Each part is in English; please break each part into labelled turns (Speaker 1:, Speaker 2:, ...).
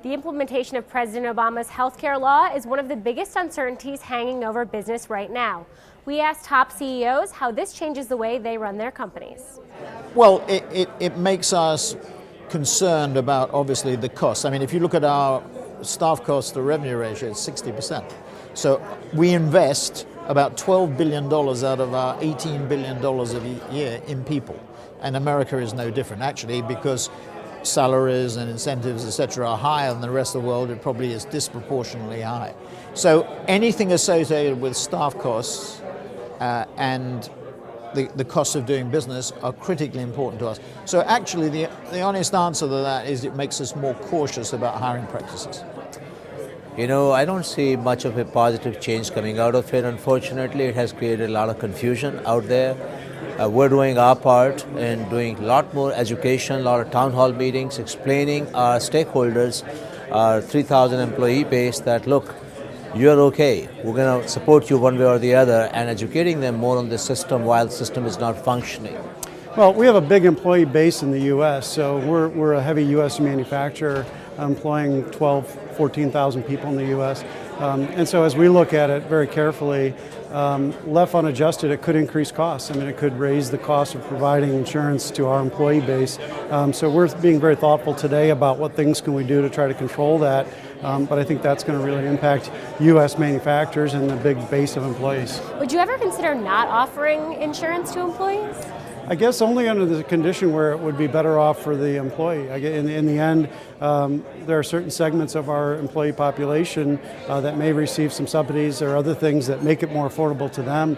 Speaker 1: The implementation of President Obama's healthcare law is one of the biggest uncertainties hanging over business right now. We asked top CEOs how this changes the way they run their companies.
Speaker 2: Well, it makes us concerned about, obviously, the costs. I mean, if you look at our staff cost to revenue ratio, it's 60%. So we invest about $12 billion out of our $18 billion a year in people. And America is no different, actually, because salaries and incentives, etc., are higher than the rest of the world. It probably is disproportionately high. So anything associated with staff costs and the cost of doing business are critically important to us. So actually the honest answer to that is it makes us more cautious about hiring practices.
Speaker 3: You know, I don't see much of a positive change coming out of it. Unfortunately, it has created a lot of confusion out there. We're doing our part and doing a lot more education, a lot of town hall meetings, explaining our stakeholders, our 3,000 employee base that, look, you're okay. We're going to support you one way or the other, and educating them more on the system while the system is not functioning.
Speaker 4: Well, we have a big employee base in the U.S., so we're a heavy U.S. manufacturer, employing 14,000 people in the U.S. And so as we look at it very carefully, left unadjusted, it could increase costs. I mean, it could raise the cost of providing insurance to our employee base. So we're being very thoughtful today about what things can we do to try to control that. But I think that's going to really impact U.S. manufacturers and the big base of employees.
Speaker 1: Would you ever consider not offering insurance to employees?
Speaker 4: I guess only under the condition where it would be better off for the employee. In the end, there are certain segments of our employee population that may receive some subsidies or other things that make it more affordable to them.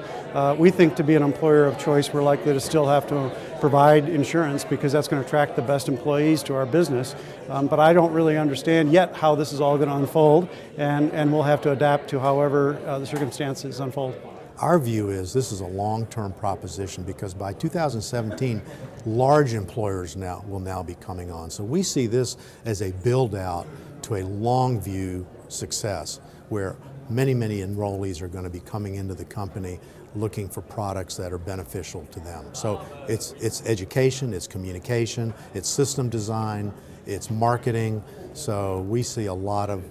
Speaker 4: We think to be an employer of choice, we're likely to still have to provide insurance because that's going to attract the best employees to our business. But I don't really understand yet how this is all going to unfold, and we'll have to adapt to however the circumstances unfold.
Speaker 5: Our view is this is a long-term proposition because by 2017, large employers will now be coming on. So we see this as a build-out to a long-view success where many, many enrollees are going to be coming into the company looking for products that are beneficial to them. So it's education, it's communication, it's system design, it's marketing. So we see a lot of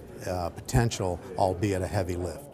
Speaker 5: potential, albeit a heavy lift.